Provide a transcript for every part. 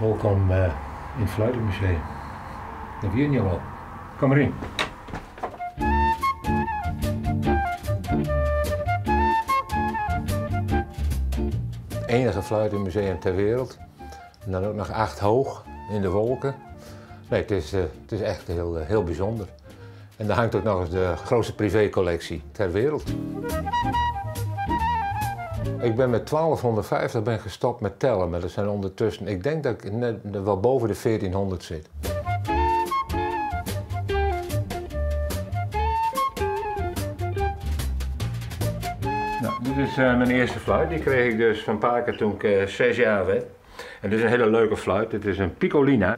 Welkom in het Fluitenmuseum. Dat weet je wel. Kom erin. Het enige fluitenmuseum ter wereld. En dan ook nog 8 hoog in de wolken. Nee, het is echt heel bijzonder. En daar hangt ook nog eens de grootste privécollectie ter wereld. Ik ben met 1250 gestopt met tellen, maar dat zijn ondertussen, ik denk dat ik net wel boven de 1400 zit. Nou, dit is mijn eerste fluit. Die kreeg ik dus van Paken toen ik 6 jaar werd. En dit is een hele leuke fluit. Dit is een Piccolina.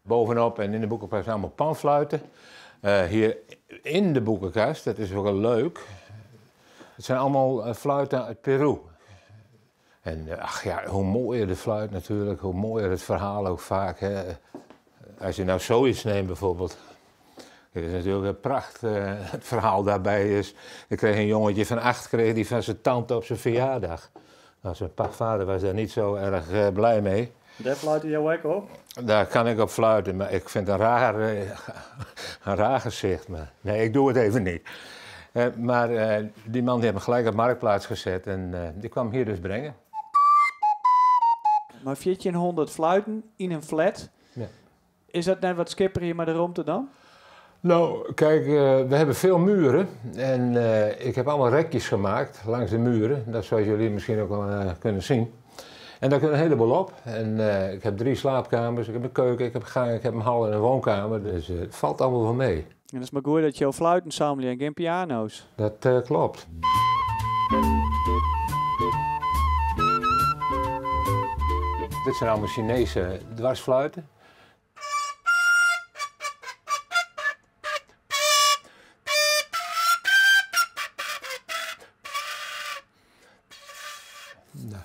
Bovenop en in de boekenkast zijn allemaal panfluiten. Hier in de boekenkast, dat is ook wel leuk. Het zijn allemaal fluiten uit Peru. En ach ja, hoe mooier de fluit natuurlijk, hoe mooier het verhaal ook vaak. Hè. Als je nou zoiets neemt bijvoorbeeld. Het is natuurlijk een pracht, het verhaal daarbij is. Ik kreeg een jongetje van 8 die van zijn tante op zijn verjaardag. Nou, zijn vader was daar niet zo erg blij mee. Daar fluiten jou ook op? Daar kan ik op fluiten, maar ik vind het een raar gezicht. Maar nee, ik doe het even niet. Maar die man die heeft me gelijk op Marktplaats gezet en die kwam hier dus brengen. Maar 1400 fluiten in een flat, ja. Is dat net wat schipperig maar de romte dan? Nou, kijk, we hebben veel muren en ik heb allemaal rekjes gemaakt langs de muren. Dat zoals jullie misschien ook wel kunnen zien. En daar kunnen een heleboel op. En ik heb 3 slaapkamers, ik heb een keuken, ik heb een gang, ik heb een hal en een woonkamer. Dus het valt allemaal wel mee. En dat is maar goed dat je al fluiten samelt en geen piano's. Dat klopt. Dit zijn allemaal Chinese dwarsfluiten. Nou.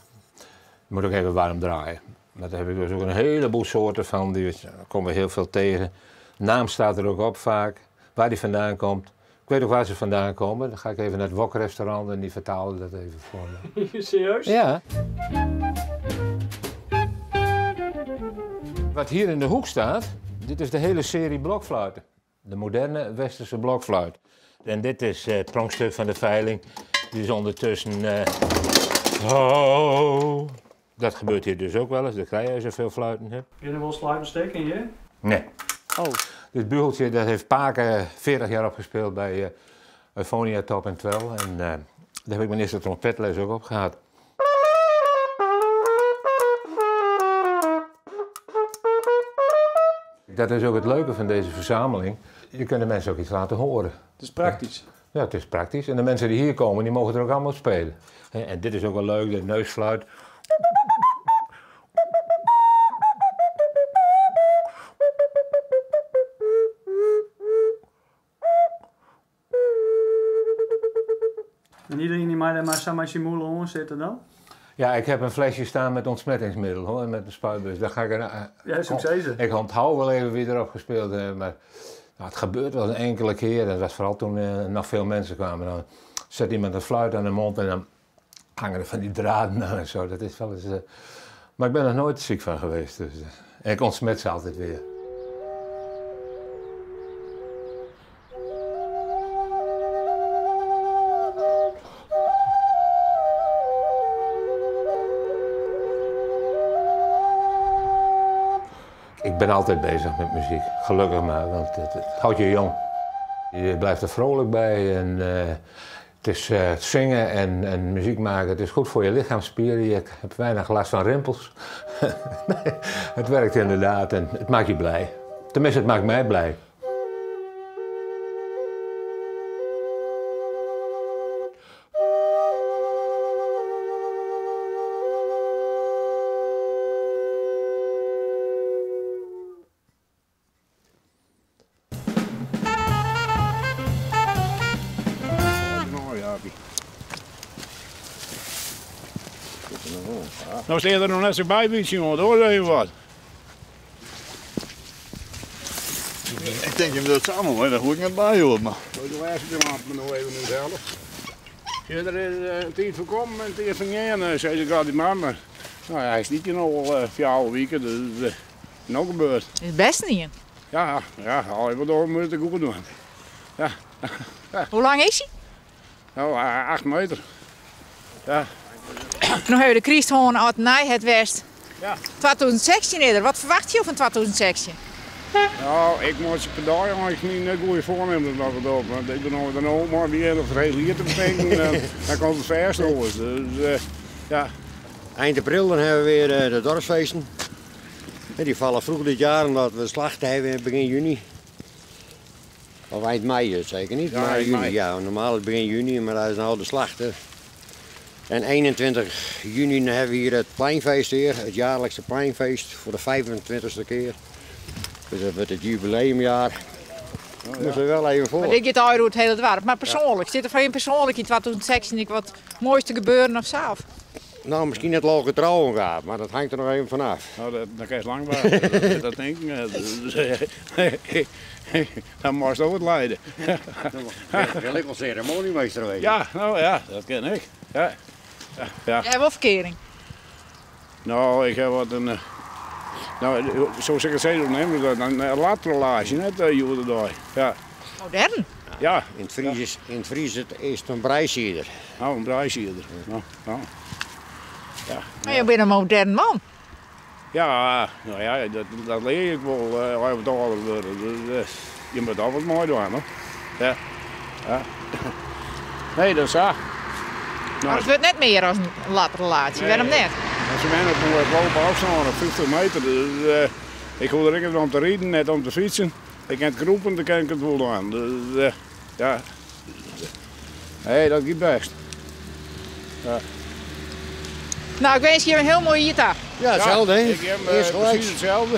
Je moet ook even warm draaien. Daar heb ik dus ook een heleboel soorten van, daar komen we heel veel tegen. Naam staat er ook op vaak, waar die vandaan komt. Ik weet ook waar ze vandaan komen. Dan ga ik even naar het wokrestaurant en die vertalen dat even voor me. Serieus? Ja. Wat hier in de hoek staat, dit is de hele serie blokfluiten. De moderne westerse blokfluit. En dit is het pronkstuk van de veiling. Die is ondertussen... Oh. Dat gebeurt hier dus ook wel eens, dat krijg je als je veel fluiten hebt. Heb je er wel sluiten steken in je? Nee. Oh. Dit bugeltje dat heeft Paken 40 jaar opgespeeld bij Euphonia Top and Twirl. En daar heb ik mijn eerste trompetles ook op gehad. Dat is ook het leuke van deze verzameling. Je kunt de mensen ook iets laten horen. Het is praktisch. Ja, het is praktisch. En de mensen die hier komen, die mogen er ook allemaal op spelen. En dit is ook wel leuk, de neusfluit. En iedereen die mij daar maar samen moeilijk onder zitten dan? Ja, ik heb een flesje staan met ontsmettingsmiddel hoor, met een spuitbus. Daar ga ik ja, succes. Ik onthoud wel even wie erop gespeeld heeft, maar nou, het gebeurt wel een enkele keer. En dat was vooral toen nog veel mensen kwamen. Dan zet iemand een fluit aan de mond en dan hangen er van die draden aan en zo. Dat is wel eens, maar ik ben er nooit ziek van geweest. Dus, en ik ontsmet ze altijd weer. Ik ben altijd bezig met muziek, gelukkig maar, want het houdt je jong. Je blijft er vrolijk bij en het is zingen en muziek maken, het is goed voor je lichaamsspieren, je hebt weinig last van rimpels. Nee, het werkt inderdaad en het maakt je blij. Tenminste, het maakt mij blij. Nou sta je er nog net zo bij, weet je, jongen, hoor even wat. Ik denk je dat samen hoor, daar hoor ik net bij hoor. Maar. Doe de laatste maar nog even nu zelf. Je er is een tijd voor komen en een tijd van gaan, zei ze gaat die man. Maar nou, hij is niet al 4 weken, dus nog gebeurd. Dat is best niet. Ja, al even door moet ik goed doen. Ja. Hoe lang is hij? Nou, 8 meter. Ja. Nog even de Christ gewoon uit Nij het West. Ja. 2016 eerder. Wat verwacht je van 2016? Nou, ik moet per dag eigenlijk niet een goede voornemen dat het op. Want ik ben nog dan ook maar weer of het hier te bedenken. Dan komt het verst over. Dus ja. Eind april dan hebben we weer de dorpsfeesten. Die vallen vroeg dit jaar omdat we slachten hebben in begin juni. Of eind mei zeker niet, Ja, maar eind juni. mei. Ja, normaal is begin juni, maar dat is nou de slachten. En 21 juni dan hebben we hier het pleinfeest weer, het jaarlijkse pleinfeest voor de 25e keer. Dus dat wordt het jubileumjaar. Moeten we wel even voor. Maar dit gaat uit het hele dorp. Maar persoonlijk, zit er voor je persoonlijk in 2016 ik wat mooiste gebeuren of zo? Nou, misschien het loge trouwen gaat, maar dat hangt er nog even vanaf. Nou, dat kan je lang wachten. Dat denk ik. Dan moest ook het leiden. Wil ik wel ceremoniemeester wezen. Ja, nou ja, dat ken ik. Ja. Ja. Jij hebt wel verkering. Nou, ik heb wat een. Nou, zoals ik het zei, een latrelage, net Jodendaai. Ja. Modern. Ja, In het Fries is het een breisieder. nou, een braaisieder. Nou. Maar je bent een modern man. Ja, nou ja, dat leer ik wel als we het ouder worden. Dus je moet al wat mooi doen, hoor. Ja. Nee, dat is zo. Maar het wordt net meer als een latrelatie. Waarom net? Als je mij op een lopen afstaan op 50 meter, dus ik hoef er niet om te rijden, net om te fietsen. Ik kan het groepen, dan kan ik het wel doen. Dus ja, nee, dat gaat best. Ja. Nou, ik wens je een heel mooie dag. Ja, hetzelfde hè? Ik heb Eerst gelijk. precies hetzelfde.